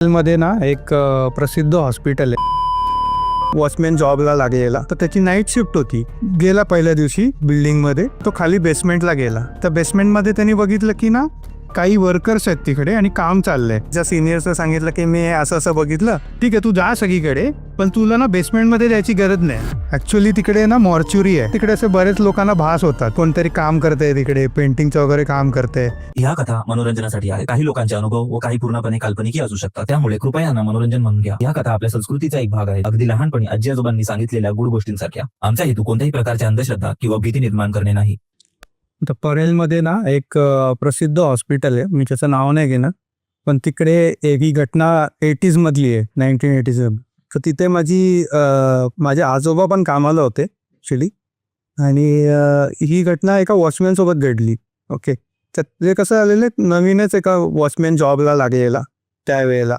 मध्ये ना एक प्रसिद्ध हॉस्पिटल आहे. वॉचमॅन जॉबला लागलेला, तर त्याची नाईट शिफ्ट होती. गेला पहिल्या दिवशी बिल्डिंगमध्ये, तो खाली बेसमेंटला गेला. त्या बेसमेंटमध्ये त्यांनी बघितलं की ना काही वर्कर्स आहेत तिकडे आणि काम चाललंय. ज्या सिनियर्सला सांगितलं की मी असं असं बघितलं, ठीक आहे तू जा सगळीकडे, पण तुला ना बेसमेंटमध्ये जायची गरज नाही. ऍक्च्युअली तिकडे ना मॉर्च्युरी आहे. तिकडे असे बरेच लोकांना भास होतात, कोणतरी काम करतंय तिकडे, पेंटिंगचं वगैरे काम करतंय. ह्या कथा मनोरंजनासाठी आहे. काही लोकांचे अनुभव व काही पूर्णपणे काल्पनिक असू शकतात, त्यामुळे कृपया यांना मनोरंजन म्हणून घ्या. या कथा आपल्या संस्कृतीचा एक भाग आहे, अगदी लहानपणी आजी आजोबांनी सांगितलेल्या गुड गोष्टींसारख्या. आमचा हेतू कोणत्याही प्रकारच्या अंधश्रद्धा किंवा भीती निर्माण करणे नाही. तर परेलमध्ये ना एक प्रसिद्ध हॉस्पिटल आहे, मी त्याचं नाव नाही घेणार, पण तिकडे ही घटना 80s मधली आहे, 1980s. तर तिथे माझे आजोबा पण कामाला होते ॲक्च्युली, आणि ही घटना एका वॉचमॅन सोबत घडली. ओके, तर ते कसं झालेलं, नवीनच एका वॉचमॅन जॉबला लागलेला त्यावेळेला.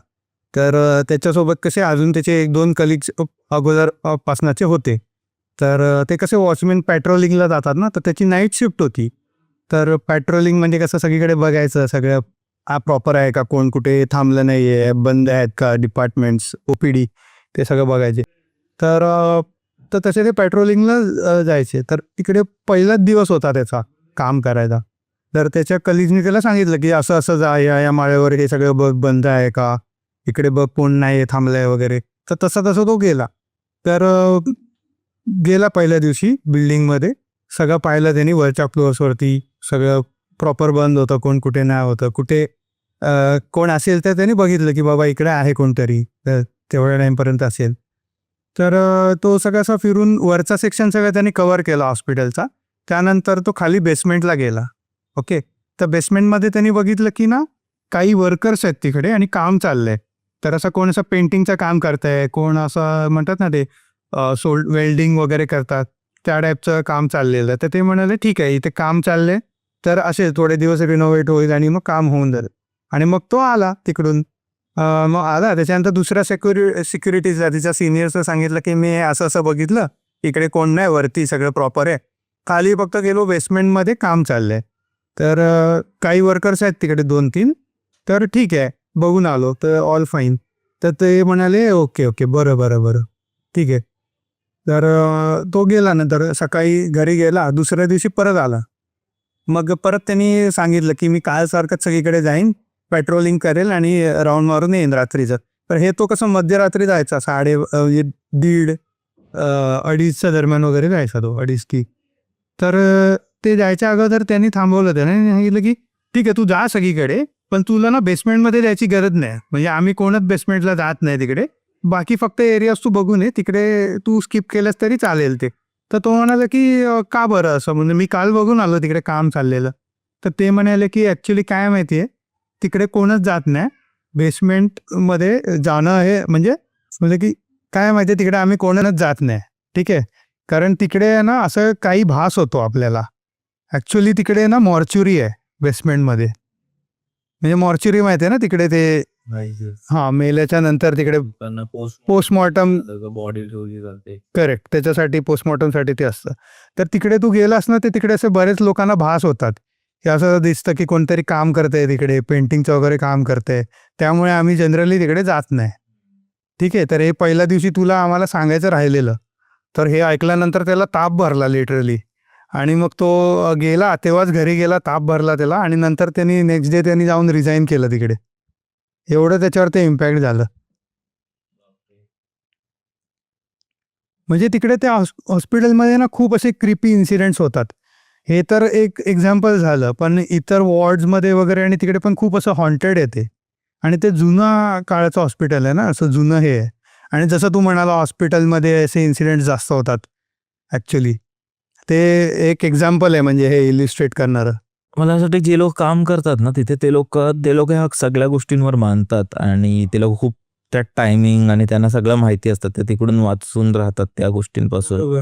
तर त्याच्यासोबत कसे अजून त्याचे 1-2 कलिग्स अगोदर पासनाचे होते. तर ते कसे वॉचमॅन पॅट्रोलिंगला जातात ना, तर त्याची नाईट शिफ्ट होती. तर पॅट्रोलिंग म्हणजे कसं सगळीकडे बघायचं, सगळं प्रॉपर आहे का, कोण कुठे थांबलं नाही आहे, बंद आहेत का डिपार्टमेंट्स, OPD, ते सगळं बघायचे. तर तसे ते पॅट्रोलिंगला जायचे. तर तिकडे पहिलाच दिवस होता त्याचा काम करायचा. तर त्याच्या कलिग्सनी त्याला सांगितलं की असं असं जा, या माळ्यावर हे सगळं बघ, बंद आहे का, इकडे बघ कोण नाही थांबलंय वगैरे. तर तसा तो गेला. तर गेला पहिल्या दिवशी बिल्डिंगमध्ये, सगळं पाहिलं त्यांनी वरच्या फ्लोअर्सवरती, सगळं प्रॉपर बंद होतं, कोण कुठे नाही होतं, कुठे कोण असेल तर त्यांनी बघितलं की बाबा इकडे आहे कोणतरी, तर तेवढ्या टाईमपर्यंत असेल. तर तो सगळं असं फिरून वरचा सेक्शन सगळं त्यांनी कव्हर केला हॉस्पिटलचा. त्यानंतर तो खाली बेसमेंटला गेला. ओके, तर बेसमेंटमध्ये त्यांनी बघितलं की ना काही वर्कर्स आहेत तिकडे आणि काम चाललंय. तर असं कोण असं पेंटिंगचं काम करतंय, कोण असं म्हणतात ना ते वेल्डिंग वगैरे करतात, त्या टाईपचं काम चाललेलं. तर ते म्हणाले ठीक आहे, इथे काम चाललंय, तर असे थोडे दिवस रिनोव्हेट होईल आणि मग काम होऊन जाईल. आणि मग तो आला तिकडून. मग आला, त्याच्यानंतर दुसऱ्या सिक्युरिटीजला, तिच्या सिनियर्सला सांगितलं की मी असं असं बघितलं, इकडे कोण नाही, वरती सगळं प्रॉपर आहे, खाली फक्त गेलो बेसमेंटमध्ये काम चाललंय. तर काही वर्कर्स आहेत तिकडे 2-3, तर ठीक आहे बघून आलो, तर ऑल फाईन. तर ते म्हणाले ओके बरं ठीक आहे. तर तो गेला, नंतर सकाळी घरी गेला, दुसऱ्या दिवशी परत आला. मग परत त्यांनी सांगितलं की मी कालसारखंच सगळीकडे जाईन, पेट्रोलिंग करेल आणि राऊंड मारून येईन रात्रीचं. तर हे तो कसं मध्यरात्री जायचा, 1:30-2:30च्या दरम्यान वगैरे जायचा तो, 2:30. तर ते जायच्या अगोदर त्यांनी थांबवलं, त्याने सांगितलं की ठीक आहे तू जा सगळीकडे, पण तुला ना बेसमेंटमध्ये जायची गरज नाही, म्हणजे आम्ही कोणच बेसमेंटला जात नाही तिकडे, बाकी फक्त एरियाज तू बघून ये, तिकडे तू स्किप केलंस तरी चालेल ते. तर तो म्हणाला की का बरं असं, म्हणजे मी काल बघून आलो तिकडे काम चाललेलं. तर ते म्हणाले की ॲक्च्युली काय माहिती आहे, तिकडे कोणच जात नाही बेसमेंटमध्ये जाणं, हे म्हणजे की काय माहिती आहे, तिकडे आम्ही कोणच जात नाही. ठीक आहे, कारण तिकडे ना असं काही भास होतो आपल्याला. ॲक्च्युली तिकडे ना मॉर्च्युरी आहे बेसमेंटमध्ये, म्हणजे मॉर्च्युरी माहिती आहे ना तिकडे, ते मेल्याच्या नंतर तिकडे पोस्टमॉर्टम बॉडी ठेवली जाते. करेक्ट, त्याच्यासाठी पोस्टमॉर्टमसाठी ते असतं. तर तिकडे तू गेलास ना, ते तिकडे असे बरेच लोकांना भास होतात की असं दिसतं की कोणतरी काम करतंय तिकडे, पेंटिंगचं वगैरे काम करतंय, त्यामुळे आम्ही जनरली तिकडे जात नाही. ठीक आहे, तर हे पहिल्या दिवशी तुला आम्हाला सांगायचं राहिलेलं. तर हे ऐकल्यानंतर त्याला ताप भरला लिटरली, आणि मग तो गेला, तेव्हाच घरी गेला, ताप भरला त्याला, आणि नंतर त्यांनी नेक्स्ट डे त्यांनी जाऊन रिझाईन केलं तिकडे. एवढं त्याच्यावर ते इम्पॅक्ट झालं. म्हणजे तिकडे त्या हॉस्पिटलमध्ये ना खूप असे क्रिपी इन्सिडेंट्स होतात. हे तर एक एक्झाम्पल झालं, पण इतर वॉर्ड्समध्ये वगैरे आणि तिकडे पण खूप असं हॉन्टेड येते. आणि ते जुनं काळाचं हॉस्पिटल आहे ना, असं जुनं हे आहे. आणि जसं तू म्हणाला हॉस्पिटलमध्ये असे इन्सिडेंट्स जास्त होतात, ॲक्च्युली ते एक एक्झाम्पल आहे म्हणजे हे इलिस्ट्रेट करणारं. मला असं वाटतं जे लोक काम करतात ना तिथे, ते लोक ह्या सगळ्या गोष्टींवर मानतात, आणि ते लोक खूप त्या टायमिंग आणि त्यांना सगळं माहिती असतं, ते तिकडून वाचून राहतात त्या गोष्टींपासून.